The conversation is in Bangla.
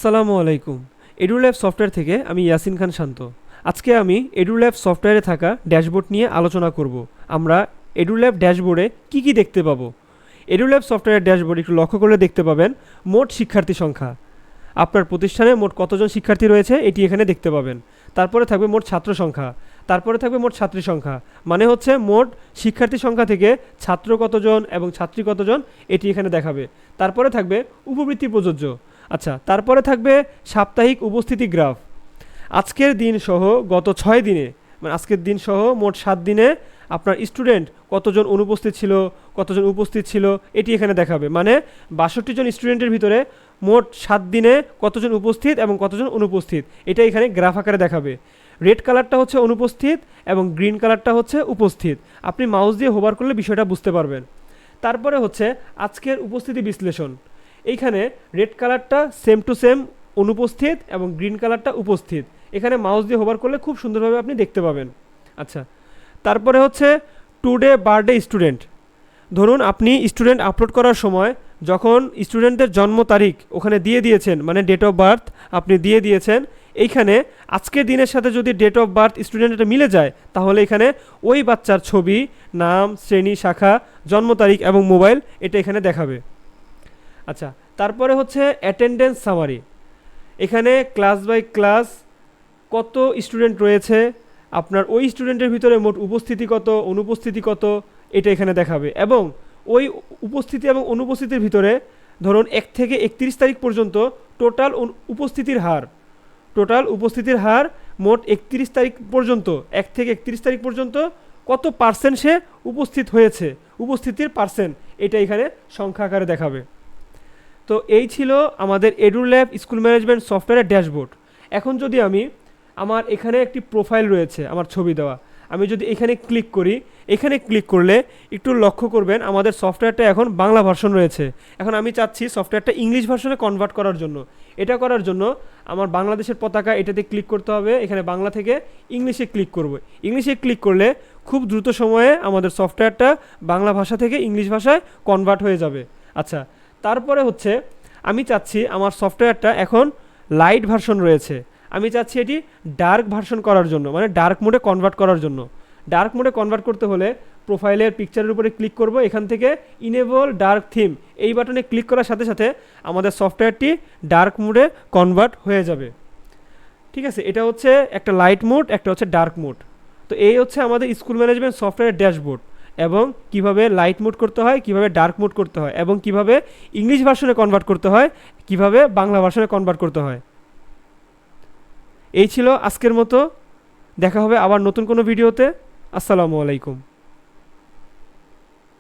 আসসালামু আলাইকুম। এডুল্যাব সফটওয়্যার থেকে আমি ইয়াসিন খান শান্ত। আজকে আমি এডুল্যাব সফটওয়্যারে থাকা ড্যাশবোর্ড নিয়ে আলোচনা করব। আমরা এডুল্যাব ড্যাশবোর্ডে কি দেখতে পাবো। এডুল্যাব সফটওয়্যার ড্যাশবোর্ড একটু লক্ষ্য করলে দেখতে পাবেন মোট শিক্ষার্থী সংখ্যা। আপনার প্রতিষ্ঠানে মোট কতজন শিক্ষার্থী রয়েছে এটি এখানে দেখতে পাবেন। তারপরে থাকবে মোট ছাত্র সংখ্যা, তারপরে থাকবে মোট ছাত্রী সংখ্যা, মানে হচ্ছে মোট শিক্ষার্থী সংখ্যা থেকে ছাত্র কতজন এবং ছাত্রী কতজন এটি এখানে দেখাবে। তারপরে থাকবে উপবৃত্তি প্রযোজ্য। আচ্ছা, তারপরে থাকবে সাপ্তাহিক উপস্থিতি গ্রাফ। আজকের দিন সহ গত 6 দিনে, মানে আজকের দিন সহ মোট 7 দিনে আপনার স্টুডেন্ট কতজন অনুপস্থিত ছিল, কতজন উপস্থিত ছিল এটি এখানে দেখাবে। মানে 62 জন স্টুডেন্টের ভিতরে মোট 7 দিনে কতজন উপস্থিত এবং কতজন অনুপস্থিত এটা এখানে গ্রাফ আকারে দেখাবে। রেড কালারটা হচ্ছে অনুপস্থিত এবং গ্রিন কালারটা হচ্ছে উপস্থিত। আপনি মাউস দিয়ে হোভার করলে বিষয়টা বুঝতে পারবেন। তারপরে হচ্ছে আজকের উপস্থিতি বিশ্লেষণ। এইখানে রেড কালারটা সেম টু সেম অনুপস্থিত এবং গ্রিন কালারটা উপস্থিত। এখানে মাউস দিয়ে হোভার করলে খুব সুন্দরভাবে আপনি দেখতে পাবেন। আচ্ছা, তারপরে হচ্ছে টুডে বার্থডে স্টুডেন্ট। ধরুন আপনি স্টুডেন্ট আপলোড করার সময় যখন স্টুডেন্টের জন্ম তারিখ ওখানে দিয়ে দিয়েছেন, মানে ডেট অফ বার্থ আপনি দিয়ে দিয়েছেন, এইখানে আজকের দিনের সাথে যদি ডেট অফ বার্থ স্টুডেন্টের মিলে যায় তাহলে এখানে ওই বাচ্চার ছবি, নাম, শ্রেণী, শাখা, জন্ম তারিখ এবং মোবাইল এটা এখানে দেখাবে। আচ্ছা, তারপরে হচ্ছে অ্যাটেন্ডেন্স সামারি। এখানে ক্লাস বাই ক্লাস কত স্টুডেন্ট রয়েছে, আপনার ওই স্টুডেন্টের ভিতরে মোট উপস্থিতি কত, অনুপস্থিতি কত এটা এখানে দেখাবে। এবং ওই উপস্থিতি এবং অনুপস্থিতির ভিতরে ধরুন 1 থেকে 31 তারিখ পর্যন্ত টোটাল উপস্থিতির হার মোট 31 তারিখ পর্যন্ত, 1 থেকে 31 তারিখ পর্যন্ত কত পার্সেন্ট সে উপস্থিত হয়েছে, উপস্থিতির পার্সেন্ট এটা এখানে সংখ্যা আকারে দেখাবে। তো এই ছিল আমাদের এডুল্যাব স্কুল ম্যানেজমেন্ট সফটওয়্যারের ড্যাশবোর্ড। এখন যদি আমার এখানে একটি প্রোফাইল রয়েছে, আমার ছবি দেওয়া, আমি যদি এখানে ক্লিক করি, এখানে ক্লিক করলে একটু লক্ষ্য করবেন আমাদের সফটওয়্যারটা এখন বাংলা ভার্সন রয়েছে। এখন আমি চাচ্ছি সফটওয়্যারটা ইংলিশ ভার্সনে কনভার্ট করার জন্য। এটা করার জন্য আমার বাংলাদেশের পতাকা এটাতে ক্লিক করতে হবে। এখানে বাংলা থেকে ইংলিশে ক্লিক করব। ইংলিশে ক্লিক করলে খুব দ্রুত সময়ে আমাদের সফটওয়্যারটা বাংলা ভাষা থেকে ইংলিশ ভাষায় কনভার্ট হয়ে যাবে। আচ্ছা, তারপরে হচ্ছে আমি চাচ্ছি আমার সফটওয়্যারটা এখন লাইট ভার্সন রয়েছে, আমি চাচ্ছি এটি ডার্ক ভার্সন করার জন্য, মানে ডার্ক মোডে কনভার্ট করার জন্য। ডার্ক মোডে কনভার্ট করতে হলে প্রোফাইলের পিকচারের উপরে ক্লিক করব, এখান থেকে ইনেবল ডার্ক থিম এই বাটনে ক্লিক করার সাথে সাথে আমাদের সফটওয়্যারটি ডার্ক মোডে কনভার্ট হয়ে যাবে। ঠিক আছে, এটা হচ্ছে একটা লাইট মোড, একটা হচ্ছে ডার্ক মোড। তো এই হচ্ছে আমাদের স্কুল ম্যানেজমেন্ট সফটওয়্যার ড্যাশবোর্ড, এবং কিভাবে লাইট মোড করতে হয়, কিভাবে ডার্ক মোড করতে হয়, এবং কিভাবে ইংলিশ ভার্সনে কনভার্ট করতে হয়, কিভাবে বাংলা ভার্সনে কনভার্ট করতে হয়। এই ছিল আজকের মতো। দেখা হবে আবার নতুন কোনো ভিডিওতে। আসসালামু আলাইকুম।